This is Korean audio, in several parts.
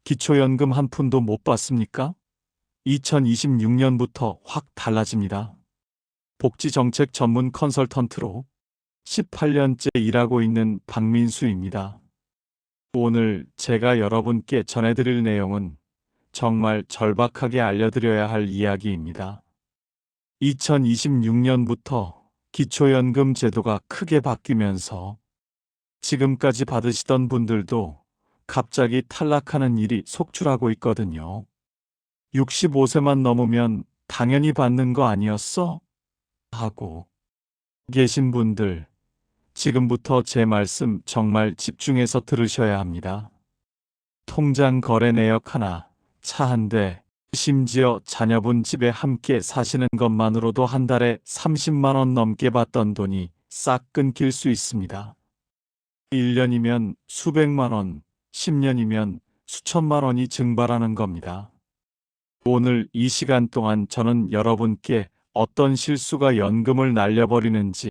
기초연금 한 푼도 못 받습니까? 2026년부터 확 달라집니다. 복지정책 전문 컨설턴트로 18년째 일하고 있는 박민수입니다. 오늘 제가 여러분께 전해드릴 내용은 정말 절박하게 알려드려야 할 이야기입니다. 2026년부터 기초연금 제도가 크게 바뀌면서 지금까지 받으시던 분들도 갑자기 탈락하는 일이 속출하고 있거든요. 65세만 넘으면 당연히 받는 거 아니었어? 하고 계신 분들, 지금부터 제 말씀 정말 집중해서 들으셔야 합니다. 통장 거래 내역 하나, 차 한 대, 심지어 자녀분 집에 함께 사시는 것만으로도 한 달에 30만 원 넘게 받던 돈이 싹 끊길 수 있습니다. 1년이면 수백만 원, 10년이면 수천만 원이 증발하는 겁니다. 오늘 이 시간 동안 저는 여러분께 어떤 실수가 연금을 날려버리는지,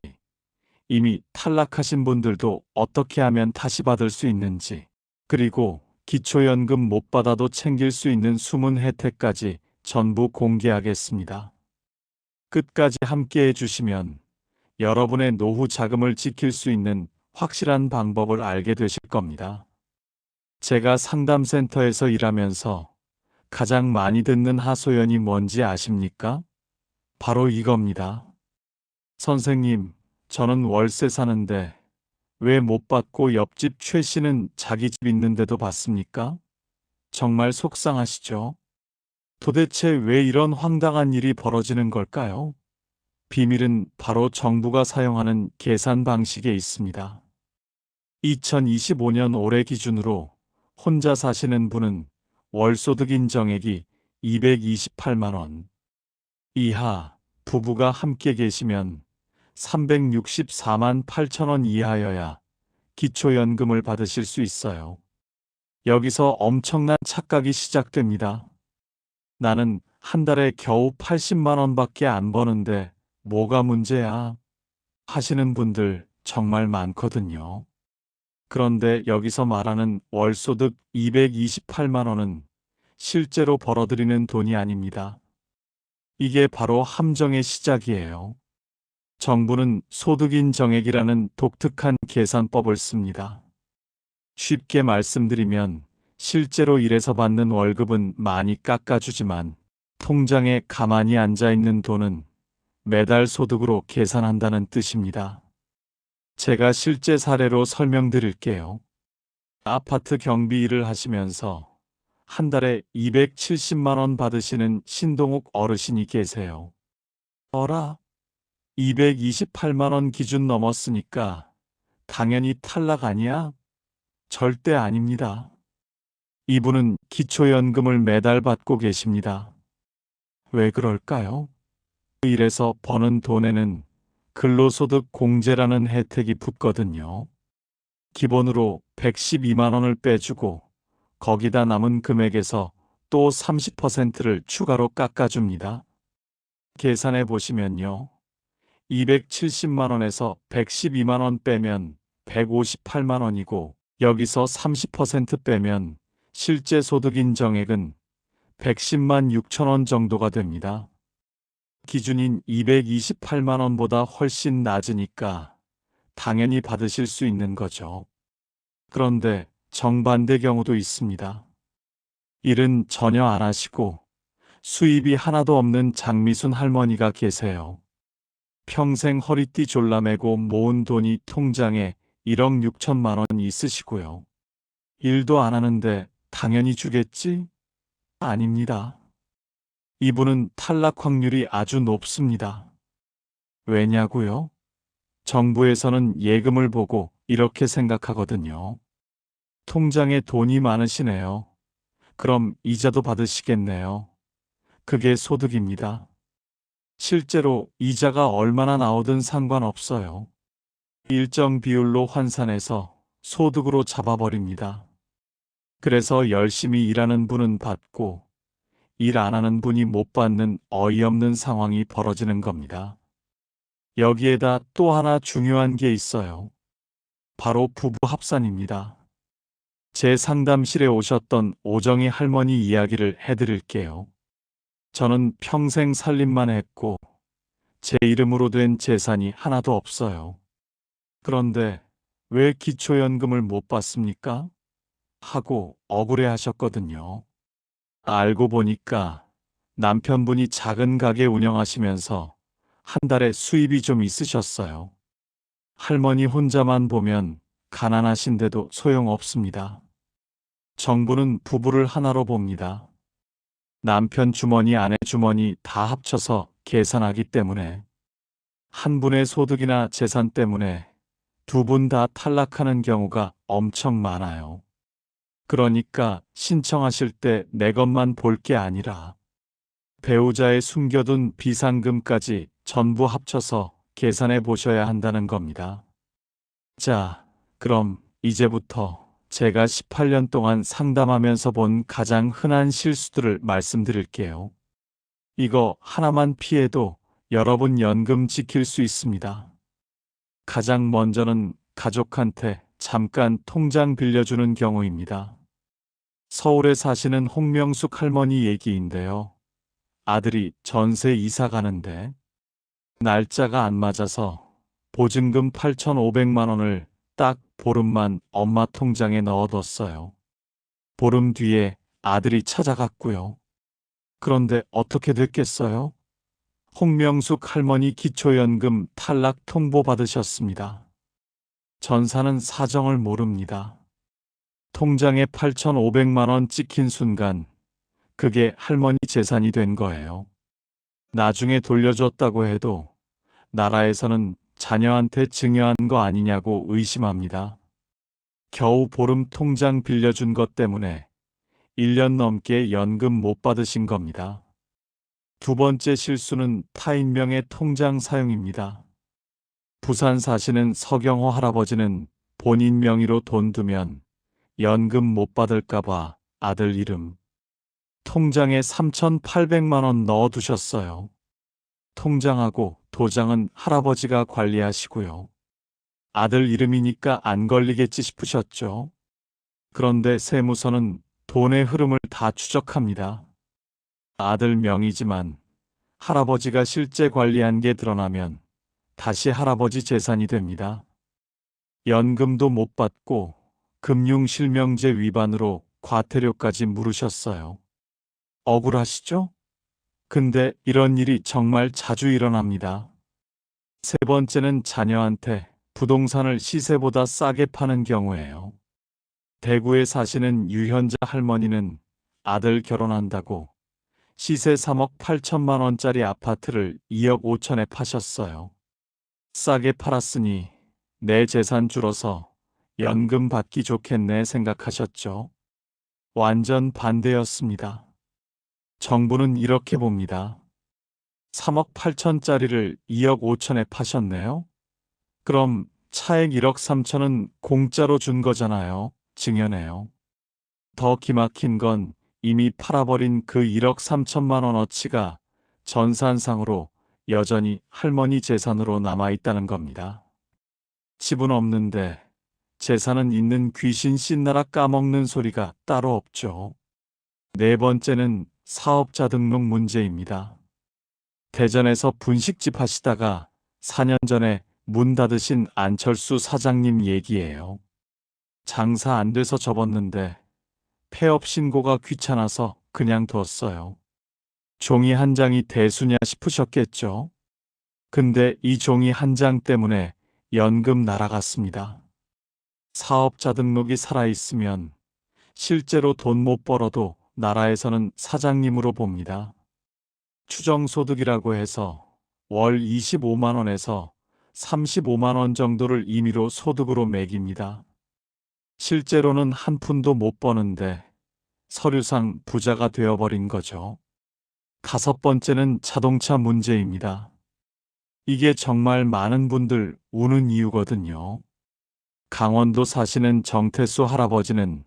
이미 탈락하신 분들도 어떻게 하면 다시 받을 수 있는지, 그리고 기초연금 못 받아도 챙길 수 있는 숨은 혜택까지 전부 공개하겠습니다. 끝까지 함께 해주시면 여러분의 노후 자금을 지킬 수 있는 확실한 방법을 알게 되실 겁니다. 제가 상담센터에서 일하면서 가장 많이 듣는 하소연이 뭔지 아십니까? 바로 이겁니다. 선생님, 저는 월세 사는데 왜 못 받고 옆집 최 씨는 자기 집 있는데도 받습니까? 정말 속상하시죠? 도대체 왜 이런 황당한 일이 벌어지는 걸까요? 비밀은 바로 정부가 사용하는 계산 방식에 있습니다. 2025년 올해 기준으로 혼자 사시는 분은 월소득 인정액이 228만 원 이하, 부부가 함께 계시면 364만 8천 원 이하여야 기초연금을 받으실 수 있어요. 여기서 엄청난 착각이 시작됩니다. 나는 한 달에 겨우 80만 원밖에 안 버는데 뭐가 문제야? 하시는 분들 정말 많거든요. 그런데 여기서 말하는 월소득 228만 원은 실제로 벌어들이는 돈이 아닙니다. 이게 바로 함정의 시작이에요. 정부는 소득인정액이라는 독특한 계산법을 씁니다. 쉽게 말씀드리면 실제로 일해서 받는 월급은 많이 깎아주지만 통장에 가만히 앉아있는 돈은 매달 소득으로 계산한다는 뜻입니다. 제가 실제 사례로 설명드릴게요. 아파트 경비 일을 하시면서 한 달에 270만 원 받으시는 신동욱 어르신이 계세요. 어라? 228만 원 기준 넘었으니까 당연히 탈락 아니야? 절대 아닙니다. 이분은 기초연금을 매달 받고 계십니다. 왜 그럴까요? 그 일에서 버는 돈에는 근로소득 공제라는 혜택이 붙거든요. 기본으로 112만 원을 빼주고 거기다 남은 금액에서 또 30%를 추가로 깎아줍니다. 계산해 보시면요. 270만 원에서 112만 원 빼면 158만 원이고 여기서 30% 빼면 실제 소득 인정액은 110만 6천 원 정도가 됩니다. 기준인 228만 원보다 훨씬 낮으니까 당연히 받으실 수 있는 거죠. 그런데 정반대 경우도 있습니다. 일은 전혀 안 하시고 수입이 하나도 없는 장미순 할머니가 계세요. 평생 허리띠 졸라매고 모은 돈이 통장에 1억 6천만 원 있으시고요. 일도 안 하는데 당연히 주겠지? 아닙니다. 이분은 탈락 확률이 아주 높습니다. 왜냐고요? 정부에서는 예금을 보고 이렇게 생각하거든요. 통장에 돈이 많으시네요. 그럼 이자도 받으시겠네요. 그게 소득입니다. 실제로 이자가 얼마나 나오든 상관없어요. 일정 비율로 환산해서 소득으로 잡아버립니다. 그래서 열심히 일하는 분은 받고 일 안 하는 분이 못 받는 어이없는 상황이 벌어지는 겁니다. 여기에다 또 하나 중요한 게 있어요. 바로 부부 합산입니다. 제 상담실에 오셨던 오정희 할머니 이야기를 해드릴게요. 저는 평생 살림만 했고 제 이름으로 된 재산이 하나도 없어요. 그런데 왜 기초연금을 못 받습니까? 하고 억울해 하셨거든요. 알고 보니까 남편분이 작은 가게 운영하시면서 한 달에 수입이 좀 있으셨어요. 할머니 혼자만 보면 가난하신데도 소용없습니다. 정부는 부부를 하나로 봅니다. 남편 주머니, 아내 주머니 다 합쳐서 계산하기 때문에 한 분의 소득이나 재산 때문에 두 분 다 탈락하는 경우가 엄청 많아요. 그러니까 신청하실 때 내 것만 볼 게 아니라 배우자의 숨겨둔 비상금까지 전부 합쳐서 계산해 보셔야 한다는 겁니다. 자, 그럼 이제부터 제가 18년 동안 상담하면서 본 가장 흔한 실수들을 말씀드릴게요. 이거 하나만 피해도 여러분 연금 지킬 수 있습니다. 가장 먼저는 가족한테 잠깐 통장 빌려주는 경우입니다. 서울에 사시는 홍명숙 할머니 얘기인데요. 아들이 전세 이사 가는데 날짜가 안 맞아서 보증금 8,500만 원을 딱 보름만 엄마 통장에 넣어뒀어요. 보름 뒤에 아들이 찾아갔고요. 그런데 어떻게 됐겠어요? 홍명숙 할머니 기초연금 탈락 통보 받으셨습니다. 전사는 사정을 모릅니다. 통장에 8,500만 원 찍힌 순간 그게 할머니 재산이 된 거예요. 나중에 돌려줬다고 해도 나라에서는 자녀한테 증여한 거 아니냐고 의심합니다. 겨우 보름 통장 빌려준 것 때문에 1년 넘게 연금 못 받으신 겁니다. 두 번째 실수는 타인 명의 통장 사용입니다. 부산 사시는 서경호 할아버지는 본인 명의로 돈 두면 연금 못 받을까봐 아들 이름 통장에 3,800만 원 넣어두셨어요. 통장하고 도장은 할아버지가 관리하시고요. 아들 이름이니까 안 걸리겠지 싶으셨죠. 그런데 세무서는 돈의 흐름을 다 추적합니다. 아들 명의지만 할아버지가 실제 관리한 게 드러나면 다시 할아버지 재산이 됩니다. 연금도 못 받고 금융실명제 위반으로 과태료까지 물으셨어요. 억울하시죠? 근데 이런 일이 정말 자주 일어납니다. 세 번째는 자녀한테 부동산을 시세보다 싸게 파는 경우예요. 대구에 사시는 유현자 할머니는 아들 결혼한다고 시세 3억 8천만 원짜리 아파트를 2억 5천에 파셨어요. 싸게 팔았으니 내 재산 줄어서 연금 받기 좋겠네 생각하셨죠? 완전 반대였습니다. 정부는 이렇게 봅니다. 3억 8천짜리를 2억 5천에 파셨네요? 그럼 차액 1억 3천은 공짜로 준 거잖아요. 증여네요. 더 기막힌 건 이미 팔아버린 그 1억 3천만 원어치가 전산상으로 여전히 할머니 재산으로 남아있다는 겁니다. 집은 없는데 재산은 있는 귀신 씻나라 까먹는 소리가 따로 없죠. 네 번째는 사업자 등록 문제입니다. 대전에서 분식집 하시다가 4년 전에 문 닫으신 안철수 사장님 얘기예요. 장사 안 돼서 접었는데 폐업 신고가 귀찮아서 그냥 뒀어요. 종이 한 장이 대수냐 싶으셨겠죠? 근데 이 종이 한 장 때문에 연금 날아갔습니다. 사업자 등록이 살아있으면 실제로 돈 못 벌어도 나라에서는 사장님으로 봅니다. 추정소득이라고 해서 월 25만 원에서 35만 원 정도를 임의로 소득으로 매깁니다. 실제로는 한 푼도 못 버는데 서류상 부자가 되어버린 거죠. 다섯 번째는 자동차 문제입니다. 이게 정말 많은 분들 우는 이유거든요. 강원도 사시는 정태수 할아버지는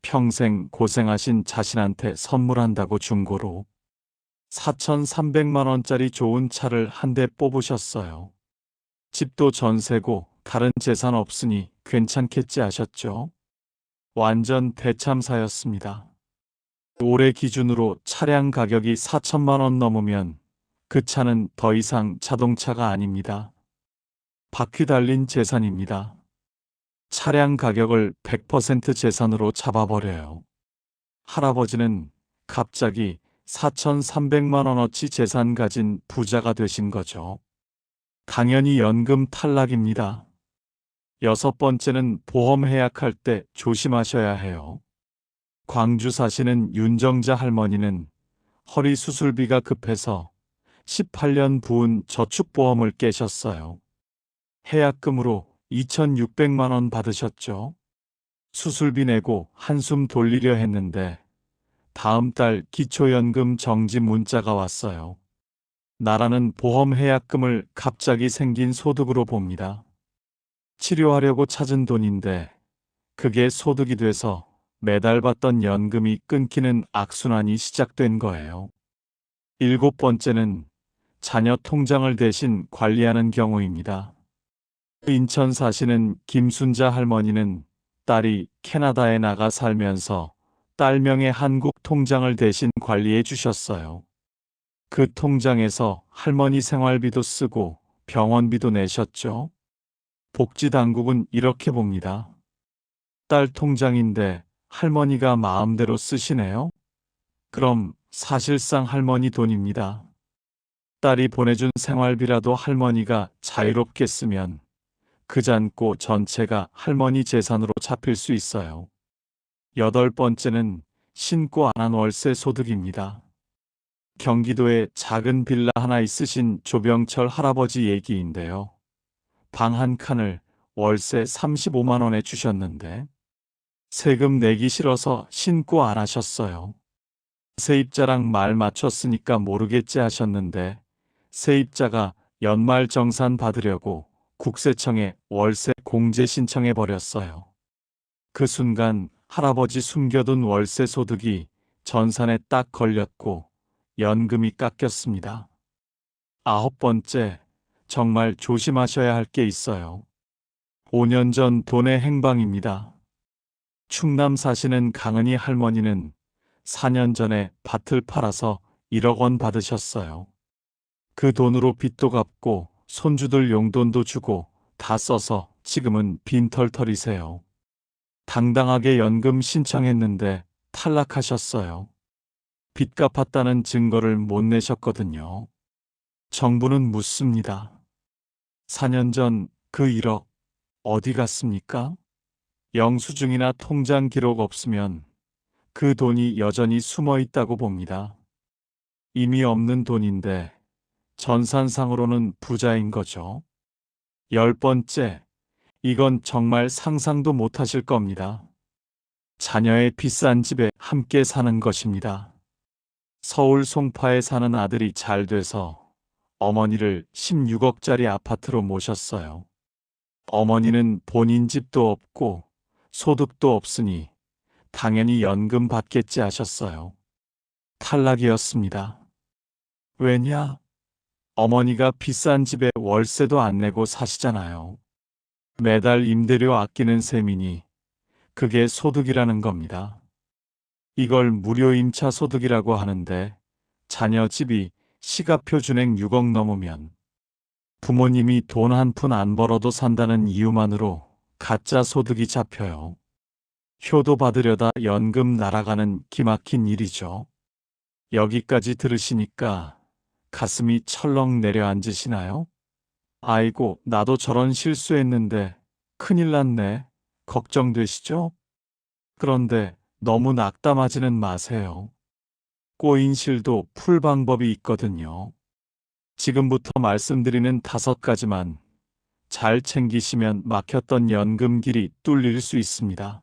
평생 고생하신 자신한테 선물한다고 중고로 4,300만 원짜리 좋은 차를 한 대 뽑으셨어요. 집도 전세고 다른 재산 없으니 괜찮겠지 하셨죠? 완전 대참사였습니다. 올해 기준으로 차량 가격이 4천만 원 넘으면 그 차는 더 이상 자동차가 아닙니다. 바퀴 달린 재산입니다. 차량 가격을 100% 재산으로 잡아버려요. 할아버지는 갑자기 4,300만 원어치 재산 가진 부자가 되신 거죠. 당연히 연금 탈락입니다. 여섯 번째는 보험 해약할 때 조심하셔야 해요. 광주 사시는 윤정자 할머니는 허리 수술비가 급해서 18년 부은 저축보험을 깨셨어요. 해약금으로 2,600만 원 받으셨죠. 수술비 내고 한숨 돌리려 했는데 다음 달 기초연금 정지 문자가 왔어요. 나라는 보험 해약금을 갑자기 생긴 소득으로 봅니다. 치료하려고 찾은 돈인데 그게 소득이 돼서 매달 받던 연금이 끊기는 악순환이 시작된 거예요. 일곱 번째는 자녀 통장을 대신 관리하는 경우입니다. 인천 사시는 김순자 할머니는 딸이 캐나다에 나가 살면서 딸명의 한국 통장을 대신 관리해 주셨어요. 그 통장에서 할머니 생활비도 쓰고 병원비도 내셨죠. 복지당국은 이렇게 봅니다. 딸 통장인데 할머니가 마음대로 쓰시네요? 그럼 사실상 할머니 돈입니다. 딸이 보내준 생활비라도 할머니가 자유롭게 쓰면 그잔고 전체가 할머니 재산으로 잡힐 수 있어요. 여덟 번째는 신고 안 한 월세 소득입니다. 경기도에 작은 빌라 하나 있으신 조병철 할아버지 얘기인데요. 방 한 칸을 월세 35만 원에 주셨는데 세금 내기 싫어서 신고 안 하셨어요. 세입자랑 말 맞췄으니까 모르겠지 하셨는데 세입자가 연말 정산 받으려고 국세청에 월세 공제 신청해 버렸어요. 그 순간 할아버지 숨겨둔 월세 소득이 전산에 딱 걸렸고 연금이 깎였습니다. 아홉 번째, 정말 조심하셔야 할 게 있어요. 5년 전 돈의 행방입니다. 충남 사시는 강은희 할머니는 4년 전에 밭을 팔아서 1억 원 받으셨어요. 그 돈으로 빚도 갚고 손주들 용돈도 주고 다 써서 지금은 빈털털이세요. 당당하게 연금 신청했는데 탈락하셨어요. 빚 갚았다는 증거를 못 내셨거든요. 정부는 묻습니다. 4년 전 그 1억 어디 갔습니까? 영수증이나 통장 기록 없으면 그 돈이 여전히 숨어 있다고 봅니다. 이미 없는 돈인데 전산상으로는 부자인 거죠. 열 번째, 이건 정말 상상도 못 하실 겁니다. 자녀의 비싼 집에 함께 사는 것입니다. 서울 송파에 사는 아들이 잘 돼서 어머니를 16억짜리 아파트로 모셨어요. 어머니는 본인 집도 없고 소득도 없으니 당연히 연금 받겠지 하셨어요. 탈락이었습니다. 왜냐? 어머니가 비싼 집에 월세도 안 내고 사시잖아요. 매달 임대료 아끼는 셈이니 그게 소득이라는 겁니다. 이걸 무료 임차 소득이라고 하는데 자녀 집이 시가표 준액 6억 넘으면 부모님이 돈 한 푼 안 벌어도 산다는 이유만으로 가짜 소득이 잡혀요. 효도 받으려다 연금 날아가는 기막힌 일이죠. 여기까지 들으시니까 가슴이 철렁 내려앉으시나요? 아이고, 나도 저런 실수했는데 큰일 났네. 걱정되시죠? 그런데 너무 낙담하지는 마세요. 꼬인 실도 풀 방법이 있거든요. 지금부터 말씀드리는 5가지만 잘 챙기시면 막혔던 연금 길이 뚫릴 수 있습니다.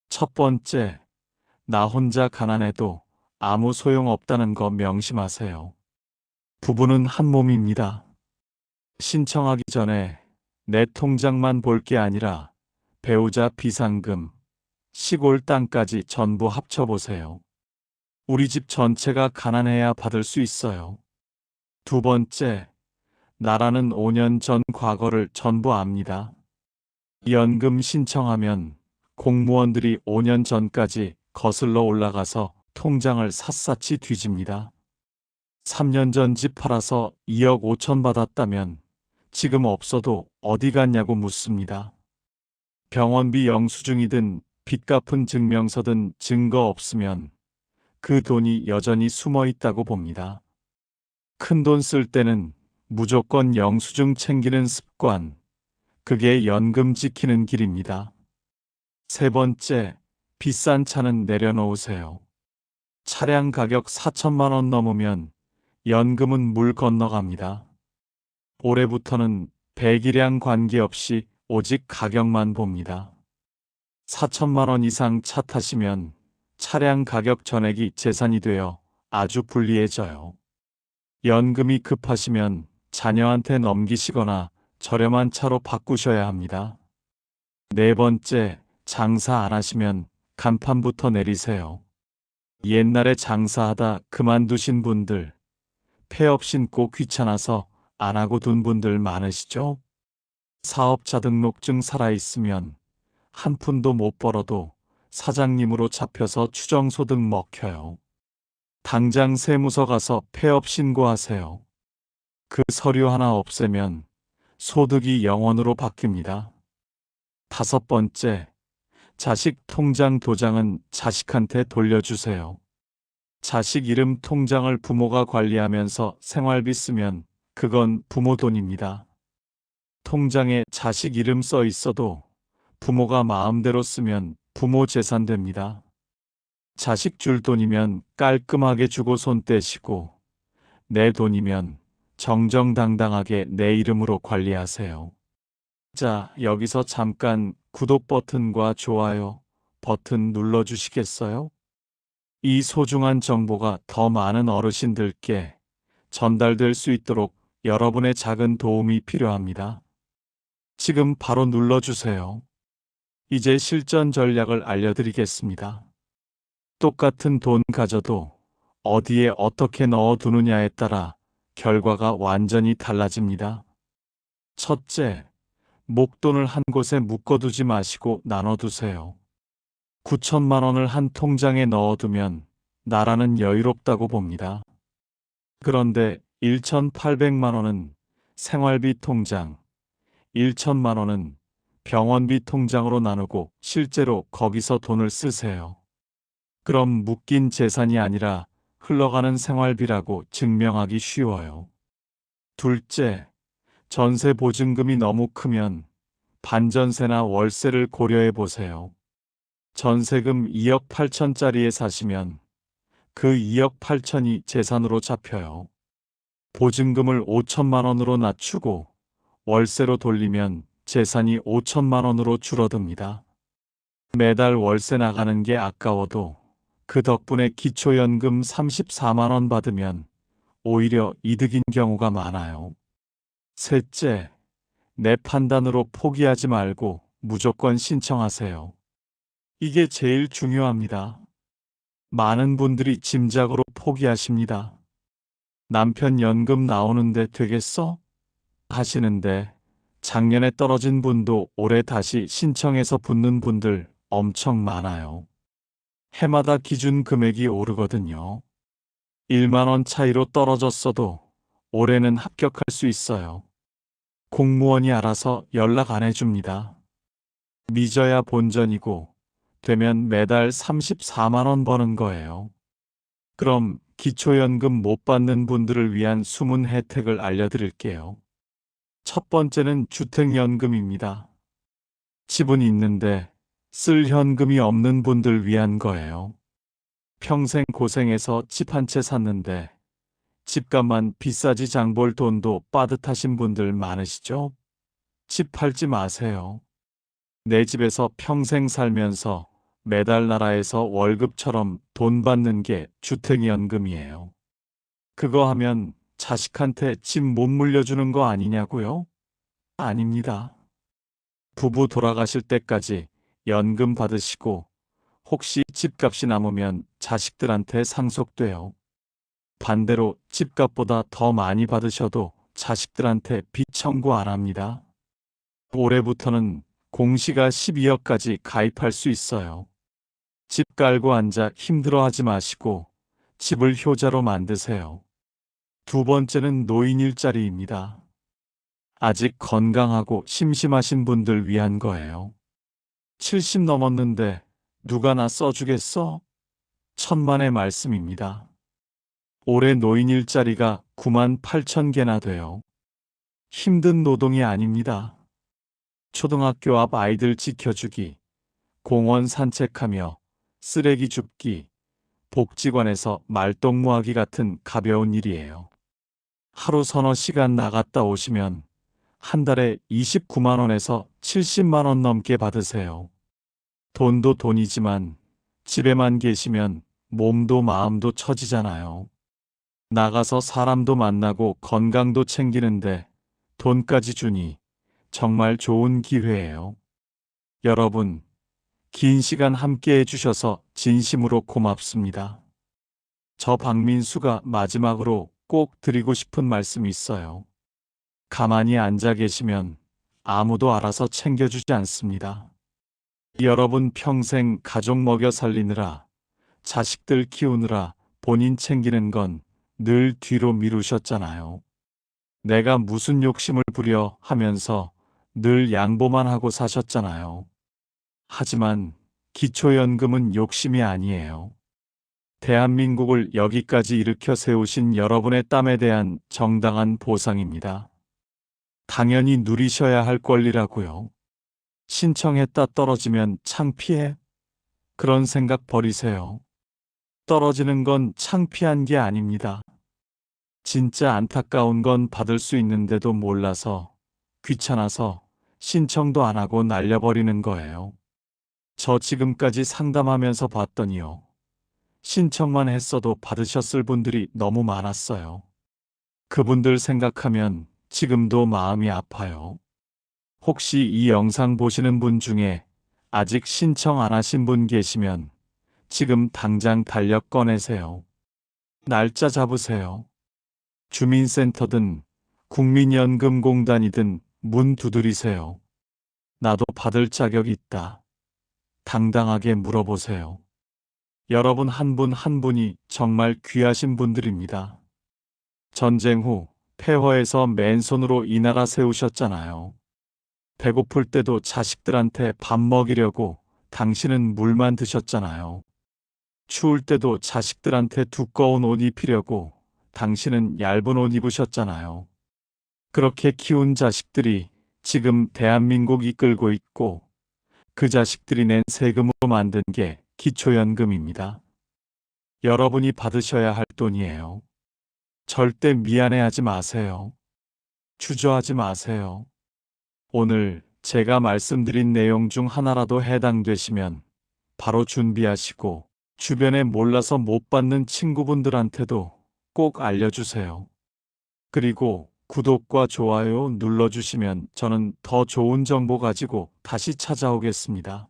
첫 번째, 나 혼자 가난해도 아무 소용 없다는 거 명심하세요. 부부는 한 몸입니다. 신청하기 전에 내 통장만 볼 게 아니라 배우자 비상금, 시골 땅까지 전부 합쳐보세요. 우리 집 전체가 가난해야 받을 수 있어요. 두 번째, 나라는 5년 전 과거를 전부 압니다. 연금 신청하면 공무원들이 5년 전까지 거슬러 올라가서 통장을 샅샅이 뒤집니다. 3년 전 집 팔아서 2억 5천 받았다면 지금 없어도 어디 갔냐고 묻습니다. 병원비 영수증이든 빚 갚은 증명서든 증거 없으면 그 돈이 여전히 숨어 있다고 봅니다. 큰 돈 쓸 때는 무조건 영수증 챙기는 습관, 그게 연금 지키는 길입니다. 세 번째, 비싼 차는 내려놓으세요. 차량 가격 4천만 원 넘으면 연금은 물 건너갑니다. 올해부터는 배기량 관계없이 오직 가격만 봅니다. 4천만 원 이상 차 타시면 차량 가격 전액이 재산이 되어 아주 불리해져요. 연금이 급하시면 자녀한테 넘기시거나 저렴한 차로 바꾸셔야 합니다. 네 번째, 장사 안 하시면 간판부터 내리세요. 옛날에 장사하다 그만두신 분들, 폐업 신고 귀찮아서 안 하고 둔 분들 많으시죠? 사업자 등록증 살아있으면 한 푼도 못 벌어도 사장님으로 잡혀서 추정소득 먹혀요. 당장 세무서 가서 폐업 신고하세요. 그 서류 하나 없애면 소득이 0원으로 바뀝니다. 다섯 번째, 자식 통장 도장은 자식한테 돌려주세요. 자식 이름 통장을 부모가 관리하면서 생활비 쓰면 그건 부모 돈입니다. 통장에 자식 이름 써 있어도 부모가 마음대로 쓰면 부모 재산 됩니다. 자식 줄 돈이면 깔끔하게 주고 손 떼시고 내 돈이면 정정당당하게 내 이름으로 관리하세요. 자, 여기서 잠깐 구독 버튼과 좋아요 버튼 눌러주시겠어요? 이 소중한 정보가 더 많은 어르신들께 전달될 수 있도록 여러분의 작은 도움이 필요합니다. 지금 바로 눌러주세요. 이제 실전 전략을 알려드리겠습니다. 똑같은 돈 가져도 어디에 어떻게 넣어두느냐에 따라 결과가 완전히 달라집니다. 첫째, 목돈을 한 곳에 묶어두지 마시고 나눠두세요. 9천만 원을 한 통장에 넣어두면 나라는 여유롭다고 봅니다. 그런데 1,800만 원은 생활비 통장, 1천만 원은 병원비 통장으로 나누고 실제로 거기서 돈을 쓰세요. 그럼 묶인 재산이 아니라 흘러가는 생활비라고 증명하기 쉬워요. 둘째, 전세 보증금이 너무 크면 반전세나 월세를 고려해 보세요. 전세금 2억 8천짜리에 사시면 그 2억 8천이 재산으로 잡혀요. 보증금을 5천만 원으로 낮추고 월세로 돌리면 재산이 5천만 원으로 줄어듭니다. 매달 월세 나가는 게 아까워도 그 덕분에 기초연금 34만 원 받으면 오히려 이득인 경우가 많아요. 셋째, 내 판단으로 포기하지 말고 무조건 신청하세요. 이게 제일 중요합니다. 많은 분들이 짐작으로 포기하십니다. 남편 연금 나오는데 되겠어? 하시는데 작년에 떨어진 분도 올해 다시 신청해서 붙는 분들 엄청 많아요. 해마다 기준 금액이 오르거든요. 1만 원 차이로 떨어졌어도 올해는 합격할 수 있어요. 공무원이 알아서 연락 안 해줍니다. 미져야 본전이고 되면 매달 34만 원 버는 거예요. 그럼 기초연금 못 받는 분들을 위한 숨은 혜택을 알려드릴게요. 첫 번째는 주택연금입니다. 집은 있는데 쓸 현금이 없는 분들 위한 거예요. 평생 고생해서 집 한 채 샀는데 집값만 비싸지 장볼 돈도 빠듯하신 분들 많으시죠? 집 팔지 마세요. 내 집에서 평생 살면서 매달 나라에서 월급처럼 돈 받는 게 주택연금이에요. 그거 하면 자식한테 집 못 물려주는 거 아니냐고요? 아닙니다. 부부 돌아가실 때까지 연금 받으시고 혹시 집값이 남으면 자식들한테 상속돼요. 반대로 집값보다 더 많이 받으셔도 자식들한테 빚 청구 안 합니다. 올해부터는 공시가 12억까지 가입할 수 있어요. 집 깔고 앉아 힘들어하지 마시고 집을 효자로 만드세요. 두 번째는 노인 일자리입니다. 아직 건강하고 심심하신 분들 위한 거예요. 70 넘었는데 누가 나 써주겠어? 천만의 말씀입니다. 올해 노인 일자리가 9만 8천 개나 돼요. 힘든 노동이 아닙니다. 초등학교 앞 아이들 지켜주기, 공원 산책하며 쓰레기 줍기, 복지관에서 말동무하기 같은 가벼운 일이에요. 하루 서너 시간 나갔다 오시면 한 달에 29만 원에서 70만 원 넘게 받으세요. 돈도 돈이지만 집에만 계시면 몸도 마음도 처지잖아요. 나가서 사람도 만나고 건강도 챙기는데 돈까지 주니 정말 좋은 기회예요. 여러분, 긴 시간 함께 해주셔서 진심으로 고맙습니다. 저 박민수가 마지막으로 꼭 드리고 싶은 말씀이 있어요. 가만히 앉아 계시면 아무도 알아서 챙겨주지 않습니다. 여러분 평생 가족 먹여 살리느라, 자식들 키우느라 본인 챙기는 건 늘 뒤로 미루셨잖아요. 내가 무슨 욕심을 부려 하면서 늘 양보만 하고 사셨잖아요. 하지만 기초연금은 욕심이 아니에요. 대한민국을 여기까지 일으켜 세우신 여러분의 땀에 대한 정당한 보상입니다. 당연히 누리셔야 할 권리라고요. 신청했다 떨어지면 창피해? 그런 생각 버리세요. 떨어지는 건 창피한 게 아닙니다. 진짜 안타까운 건 받을 수 있는데도 몰라서, 귀찮아서 신청도 안 하고 날려버리는 거예요. 저 지금까지 상담하면서 봤더니요. 신청만 했어도 받으셨을 분들이 너무 많았어요. 그분들 생각하면 지금도 마음이 아파요. 혹시 이 영상 보시는 분 중에 아직 신청 안 하신 분 계시면 지금 당장 달력 꺼내세요. 날짜 잡으세요. 주민센터든 국민연금공단이든 문 두드리세요. 나도 받을 자격이 있다. 당당하게 물어보세요. 여러분 한 분 한 분이 정말 귀하신 분들입니다. 전쟁 후 폐허에서 맨손으로 이 나라 세우셨잖아요. 배고플 때도 자식들한테 밥 먹이려고 당신은 물만 드셨잖아요. 추울 때도 자식들한테 두꺼운 옷 입히려고 당신은 얇은 옷 입으셨잖아요. 그렇게 키운 자식들이 지금 대한민국 이끌고 있고 그 자식들이 낸 세금으로 만든 게 기초연금입니다. 여러분이 받으셔야 할 돈이에요. 절대 미안해하지 마세요. 주저하지 마세요. 오늘 제가 말씀드린 내용 중 하나라도 해당되시면 바로 준비하시고 주변에 몰라서 못 받는 친구분들한테도 꼭 알려주세요. 그리고 구독과 좋아요 눌러주시면 저는 더 좋은 정보 가지고 다시 찾아오겠습니다.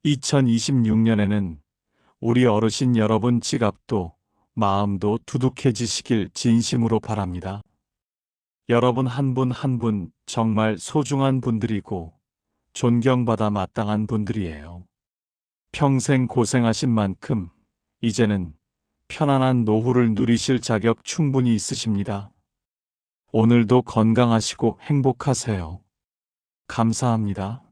2026년에는 우리 어르신 여러분 지갑도 마음도 두둑해지시길 진심으로 바랍니다. 여러분 한 분 한 분 정말 소중한 분들이고 존경받아 마땅한 분들이에요. 평생 고생하신 만큼 이제는 편안한 노후를 누리실 자격 충분히 있으십니다. 오늘도 건강하시고 행복하세요. 감사합니다.